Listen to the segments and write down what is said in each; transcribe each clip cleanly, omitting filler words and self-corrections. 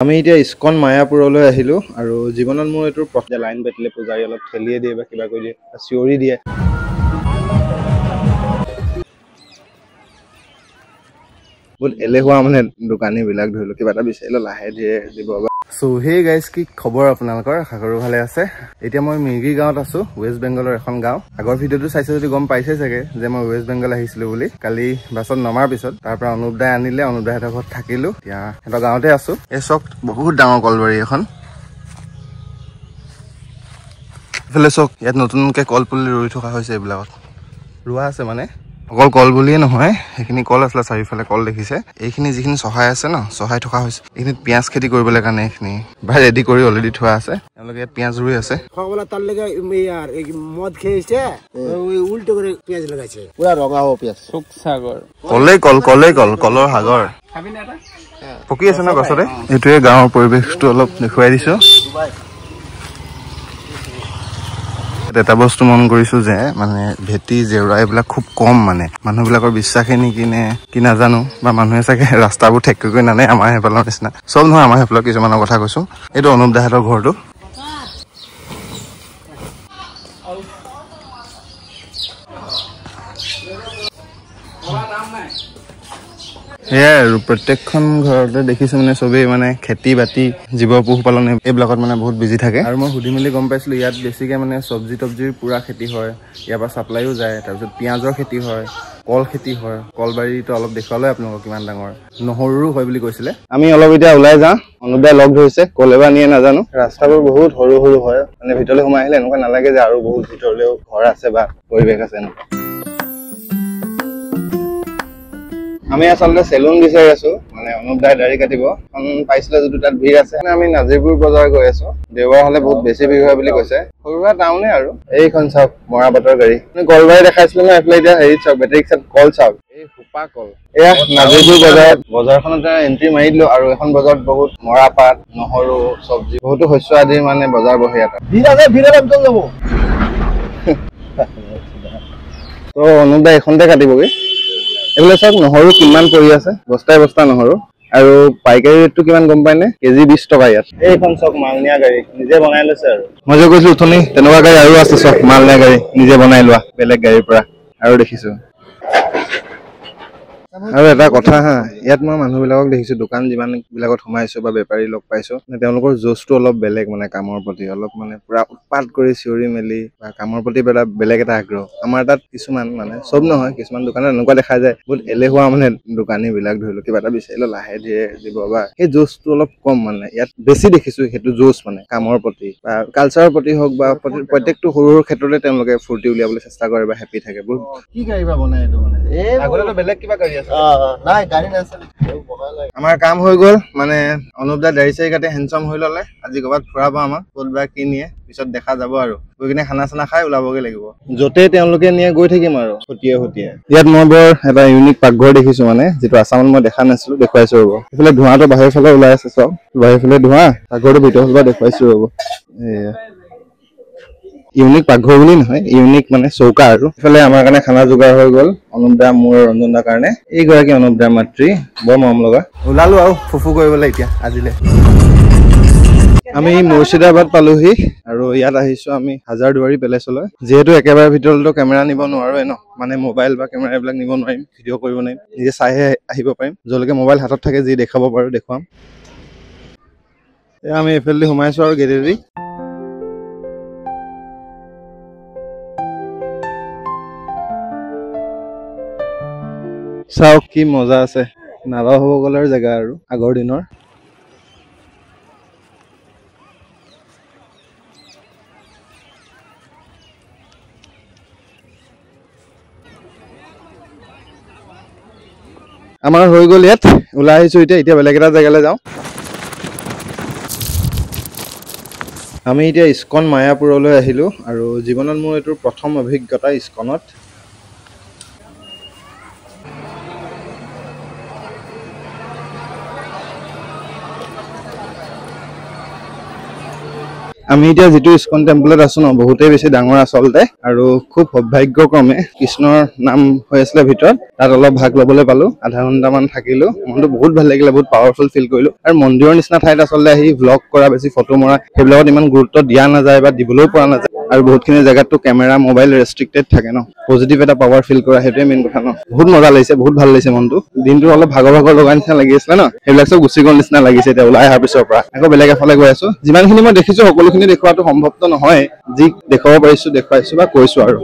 আমি এতিয়া ইস্কন মায়াপুৰলৈ আহিলো আৰু জীৱনত মোৰ এইটো প্ৰথম লাইন পাতিলে পূজাৰী অলপ ঠেলিয়ে দিয়ে বা কিবা কৰি দিয়ে চিঞৰি দিয়ে বহুত এলেহুৱা মানে দোকানী বিলাক ধৰিলো কিবা এটা বিচাৰিলে লাহে ধীৰে দিব সো হে গাইজ কি খবৰ আপোনালোকৰ আশা কৰো ভালে আছে এতিয়া মই মিৰ্গি গাঁৱত আছো ৱেষ্ট বেংগলৰ এখন গাঁও আগৰ ভিডিঅ'টো চাইছে যদি গম পাইছে চাগে যে মই ৱেষ্ট বেংগল আহিছিলো বুলি কালি বাছত নমাৰ পিছত তাৰ পৰা অনুপ দাই আনিলে অনুপ দাহঁতৰ ঘৰত থাকিলো এতিয়া এটা গাঁৱতে আছো এই চক বহুত ডাঙৰ কলবাৰী এখন ইফালে চক ইয়াত নতুনকৈ কলপুলি ৰুই থকা হৈছে এইবিলাকত ৰোৱা আছে মানে অকল কল বুলিয়ে নহয় সেইখিনি কল আছিলে চাৰিওফালে কল দেখিছে এইখিনি যিখিনি চহাই আছে ন চহাই থকা হৈছে এইখিনিত পিঁয়াজ খেতি কৰিবলৈ কাৰণে এইখিনি ভাই ৰেডি কৰি অলৰেডি থোৱা আছে তেওঁলোকে ইয়াত পিঁয়াজ ৰুই আছে তাৰ লেগে মদ খেয়েছে উল্টো কৰে পিঁয়াজ লাগাইছে পুৰা ৰঙা হব পিঁয়াজ সুখসাগৰ কলেই কল কলৰ সাগৰ পকি আছে ন গছতে এইটোৱে গাঁৱৰ পৰিৱেশটো অলপ দেখুৱাই দিছো এটা বস্তু মন কৰিছো যে মানে ভেটি জেউৰা এইবিলাক খুব কম মানে মানুহবিলাকৰ বিশ্বাসে নেকি নে কি নাজানো বা মানুহে চাগে ৰাস্তাবোৰ ঠেক কৰি নানে আমাৰ সেইফালৰ নিচিনা চব নহয় আমাৰ সেইফালৰ কিছুমানৰ কথা কৈছো এইটো অনুপ দাহঁতৰ ঘৰটো সেয়াই আৰু প্ৰত্যেকখন ঘৰতে দেখিছো মানে চবেই মানে খেতি বাতি জীৱ পশুপালন এইবিলাকত মানে বহুত বিজি থাকে আৰু মই সুধি মেলি গম পাইছিলো ইয়াত বেছিকে মানে চব্জি তব্জিৰ পুৰা খেতি হয় ইয়াৰ পৰা চাপ্লাইও যায় তাৰপিছত পিঁয়াজৰ খেতি হয় কল খেতি হয় কলবাৰীটো অলপ দেখুৱালে আপোনালোকক কিমান ডাঙৰ নহৰুৰো হয় বুলি কৈছিলে আমি অলপ এতিয়া ওলাই যাওঁ অনুপ দাই লগ ধৰিছে কল এবাৰ নিয়ে নাজানো ৰাস্তাবোৰ বহুত সৰু সৰু হয় মানে ভিতৰলৈ সোমাই আহিলে এনেকুৱা নালাগে যে আৰু বহুত ভিতৰলৈও ঘৰ আছে বা পৰিৱেশ আছে এনেকুৱা আমি আচলতে চেলুন বিচাৰি আছো মানে অনুপ দাই দাড়ি কাটিব পাইছিলে যদিও তাত ভিৰ আছে আমি নাজিৰপুৰ বজাৰ গৈ আছো দেওবাৰ হলে বহুত বেছি ভিৰ হয় বুলি কৈছে সৰু সুৰা টাউনে আৰু এইখন চাওক মৰাপাটৰ গাড়ী কলবাৰী দেখাইছিলো ন এইফালে এতিয়া হেৰিত চাওক বেটেৰী ৰিক্সাত কল চাওক এই সোপা কল এয়া নাজিৰপুৰ বজাৰখনত এন্ট্ৰি মাৰি দিলো আৰু এখন বজাৰত বহুত মৰাপাট নহৰু চব্জি বহুতো শস্য আদিৰ মানে বজাৰ বহে ইয়াত তো অনুপ দাই এইখনতে কাটিবগৈ এইফালে চাওক নহৰু কিমান পৰি আছে বস্তাই বস্তা নহৰু আৰু পাইকাৰী ৰেটটো কিমান গম পাই নে কেজি 20 টকা ইয়াত এইখন চক মালনিয়া গাড়ী নিজে বনাই লৈছে আৰু মই যে কৈছো উঠনি তেনেকুৱা গাড়ী আৰু আছে চক মালনিয়া গাড়ী নিজে বনাই লোৱা বেলেগ গাড়ীৰ পৰা আৰু দেখিছো আৰু এটা কথা হা ইয়াত মই মানুহবিলাকক দেখিছো দোকান যিমান বিলাকত সোমাইছো বা বেপাৰী লগ পাইছো তেওঁলোকৰ জোচটো অলপ বেলেগ মানে কামৰ প্ৰতি অলপ মানে পুৰা উৎপাত কৰি চিঞৰি মেলি বা কামৰ প্ৰতি বেলেগ এটা আগ্ৰহ আমাৰ তাত কিছুমান মানে চব নহয় কিছুমান দোকানত এনেকুৱা দেখা যায় বহুত এলেহুৱা মানে দোকানী বিলাক ধৰিলো কিবা এটা বিচাৰিলে লাহে ধীৰে দিব বা সেই জোচটো অলপ কম মানে ইয়াত বেছি দেখিছো সেইটো জোচ মানে কামৰ প্ৰতি বা কালচাৰৰ প্ৰতি হওক বা প্ৰত্যেকটো সৰু সৰু ক্ষেত্ৰতে তেওঁলোকে ফূৰ্তি উলিয়াবলৈ চেষ্টা কৰে বা হেপী থাকে বহুত কি গাড়ী বা বনাই এইটো মানে আগতে বেলেগ কিবা গাড়ী আছে নাই গাড়ী নাছিল আমাৰ কাম হৈ গ'ল মানে অনুপ দা দাড়ি চাৰি কাটি হেণ্ডচাম হৈ ললে আজি ক'ৰবাত ফুৰাব আমাক ক'ত বা কি নিয়ে পিছত দেখা যাব আৰু গৈ কিনে খানা চানা খাই ওলাবগৈ লাগিব য'তে তেওঁলোকে নিয়ে গৈ থাকিম আৰু হটিয়ে ইয়াত মই বৰ এটা ইউনিক পাকঘৰ দেখিছো মানে যিটো আছামত মই দেখা নাছিলো দেখুৱাইছো ৰ'ব এইফালে ধোঁৱাটো বাহিৰৰ ফালে ওলাই আছে চব বাহিৰৰ ফালে ধোঁৱা পাকঘৰটো ভিতৰৰ ফালে দেখুৱাইছো ৰ'ব এয়া ইউনিক পাকঘৰ বুলি নহয় ইউনিক মানে চৌকা আৰু ইফালে আমাৰ কাৰণে খানা যোগাৰ হৈ গ'ল অনুপ দা মোৰ ৰঞ্জন দাৰ কাৰণে এইগৰাকী অনুপ দাৰ মাতৃ বৰ মৰম লগা ওলালো আৰু ফুফু কৰিবলৈ এতিয়া আজিলে আমি মুৰ্ছিদাবাদ পালোহি আৰু ইয়াত আহিছো আমি হাজাৰদুৱাৰী পেলেচলৈ যিহেতু একেবাৰে ভিতৰলৈ কেমেৰা নিব নোৱাৰোৱে ন মানে মোবাইল বা কেমেৰা এইবিলাক নিব নোৱাৰিম ভিডিঅ' কৰিব নোৱাৰিম নিজে চাইহে আহিব পাৰিম যলৈকে মোবাইল হাতত থাকে যি দেখাব পাৰো দেখুৱাম এয়া আমি এইফালে সোমাইছো আৰু গেলেৰী চাওক কি মজা আছে নাগাসকলৰ জেগা আৰু আগৰ দিনৰ আমাৰ হৈ গ'ল ইয়াত ওলাই আহিছো এতিয়া বেলেগ এটা জেগালৈ যাওঁ আমি এতিয়া ইস্কন মায়াপুৰলৈ আহিলো আৰু জীৱনত মোৰ এইটো প্ৰথম অভিজ্ঞতা ইস্কনত আমি এতিয়া যিটো ইস্কন টেম্পলত আছো ন বহুতেই বেছি ডাঙৰ আচলতে আৰু খুব সৌভাগ্যক্ৰমে কৃষ্ণৰ নাম হৈ আছিলে ভিতৰত তাত অলপ ভাগ ল'বলৈ পালো আধা ঘণ্টামান থাকিলো মনটো বহুত ভাল লাগিলে বহুত পাৱাৰফুল ফিল কৰিলো আৰু মন্দিৰৰ নিচিনা ঠাইত আচলতে আহি ভ্লগ কৰা বেছি ফটো মৰা সেইবিলাকত ইমান গুৰুত্ব দিয়া নাযায় বা দিবলৈও পৰা নাযায় আৰু বহুতখিনি জেগাততো কেমেৰা মোবাইল ৰেষ্ট্ৰিক্টেড থাকে ন পজিটিভ এটা পাৱাৰ ফিল কৰা সেইটোৱে মেইন কথা ন বহুত মজা লাগিছে বহুত ভাল লাগিছে মনটো দিনটো অলপ ভাগৰ লগা নিচিনা লাগি আছিলে ন সেইবিলাক চব গুচি গ'ল নিচিনা লাগিছে এতিয়া ওলাই অহাৰ পিছৰ পৰা আকৌ বেলেগ এফালে গৈ আছো যিমানখিনি মই দেখিছো সকলোখিনি দেখুৱাটো সম্ভৱতো নহয় যি দেখুৱাব পাৰিছো দেখুৱাইছো বা কৈছো আৰু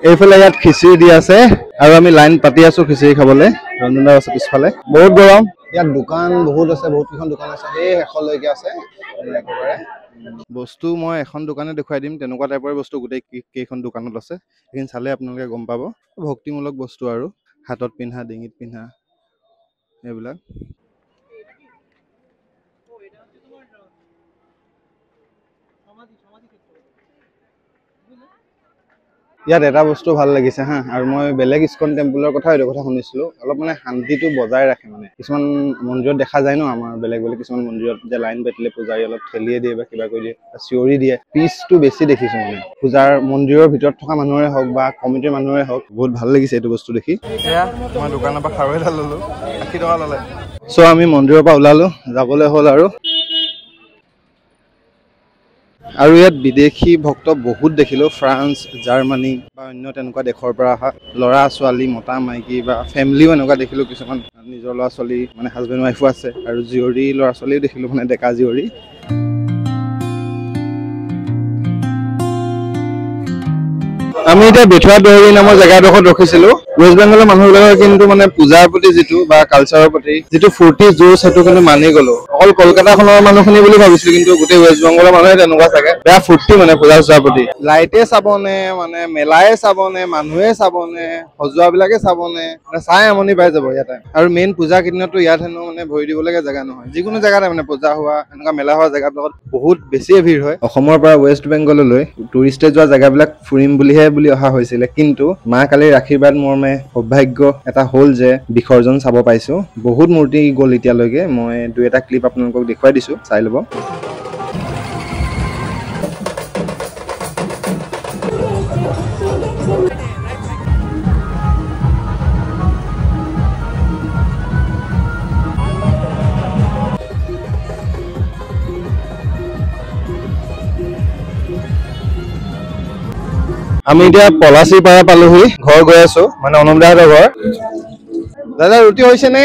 এইফালে ইয়াত খিচিৰি দি আছে আৰু আমি লাইন পাতি আছো খিচিৰি খাবলৈ ৰঞ্জন দা আছে পিছফালে বহুত গৰম ইয়াত দোকান বহুত আছে বহুত কেইখন দোকান আছে সেই শেষলৈকে আছে একেবাৰে বস্তু মই এখন দোকানে দেখুৱাই দিম তেনেকুৱা টাইপৰ বস্তু গোটেই কেইখন দোকানত আছে সেইখিনি চালে আপোনালোকে গম পাব ভক্তিমূলক বস্তু আৰু হাতত পিন্ধা ডিঙিত পিন্ধা এইবিলাক ইয়াত এটা বস্তু ভাল লাগিছে হা আৰু মই বেলেগ ইস্কন টেম্পলৰ কথা এইটো কথা শুনিছিলো অলপ মানে শান্তিটো বজাই ৰাখে মানে কিছুমান মন্দিৰত দেখা যায় ন আমাৰ বেলেগ কিছুমান মন্দিৰত যে লাইন পাতিলে পূজাৰী অলপ ঠেলিয়ে দিয়ে বা কিবা কৰি দিয়ে চিঞৰি দিয়ে পিচটো বেছি দেখিছো মানে পূজাৰ মন্দিৰৰ ভিতৰত থকা মানুহৰে হওক বা কমিটিৰ মানুহৰে হওক বহুত ভাল লাগিছে এইটো বস্তু দেখি এয়া মই দোকানৰ পৰা খাৰু এটা ললো 80 টকা ল'লে চ' আমি মন্দিৰৰ পৰা ওলালো যাবলৈ হ'ল আৰু ইয়াত বিদেশী ভক্ত বহুত দেখিলো ফ্ৰান্স জাৰ্মানী বা অন্য তেনেকুৱা দেশৰ পৰা অহা ল'ৰা ছোৱালী মতা মাইকী বা ফেমিলিও এনেকুৱা দেখিলো কিছুমান নিজৰ ল'ৰা ছোৱালী মানে হাজবেণ্ড ৱাইফো আছে আৰু জীয়ৰী ল'ৰা ছোৱালীও দেখিলো মানে ডেকা জীয়ৰী আমি এতিয়া বেথুৱা দহৰি নামৰ জেগাডোখৰত ৰখিছিলো ৱেষ্ট বেংগলৰ মানুহবিলাকৰ কিন্তু মানে পূজাৰ প্ৰতি যিটো বা কালচাৰৰ প্ৰতি যিটো ফূৰ্তি জোৰ সেইটো কিন্তু মানি গলো অকল কলকাতাখনৰ মানুহখিনি বুলি ভাবিছিলো কিন্তু গোটেই ৱেষ্ট বেংগলৰ মানুহে তেনেকুৱা চাগে বেয়া ফূৰ্তি মানে পূজা চূজাৰ প্ৰতি লাইটে চাবনে মানে মেলাই চাবনে মানুহে চাবনে সজোৱাবিলাকে চাবনে মানে চাই আমনি পাই যাব ইয়াতে আৰু মেইন পূজা কেইদিনতো ইয়াত হেনো মানে ভৰি দিবলৈকে জেগা নহয় যিকোনো জেগাতে মানে পূজা হোৱা এনেকুৱা মেলা হোৱা জেগাবিলাকত বহুত বেছিয়ে ভিৰ হয় অসমৰ পৰা ৱেষ্ট বেংগললৈ টুৰিষ্টে যোৱা জেগাবিলাক ফুৰিম বুলিহে বুলি অহা হৈছিলে কিন্তু মা কালীৰ আশীৰ্বাদ মৰ্মে সৌভাগ্য এটা হ'ল যে বিসৰ্জন চাব পাইছো বহুত মূৰ্তি গ'ল এতিয়ালৈকে মই দুই এটা ক্লিপ আপোনালোকক দেখুৱাই দিছো চাই ল'ব আমি এতিয়া পলাচি পাৰা পালোহি ঘৰ গৈ আছো মানে অনুপদাহঁতৰ ঘৰ দাদা ৰুটি হৈছে নে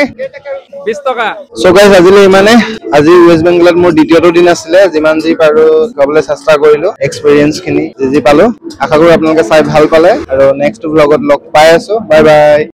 20 টকা সো গাইস আজিলে ইমানে আজি ৱেষ্ট বেংগলত মোৰ দ্বিতীয়টো দিন আছিলে যিমান যি পাৰো কবলৈ চেষ্টা কৰিলো এক্সপেৰিয়েন্স খিনি যি পালো আশা কৰো আপোনালোকে চাই ভাল পালে আৰু নেক্সট ব্লগত লগ পাই আছো বাই বাই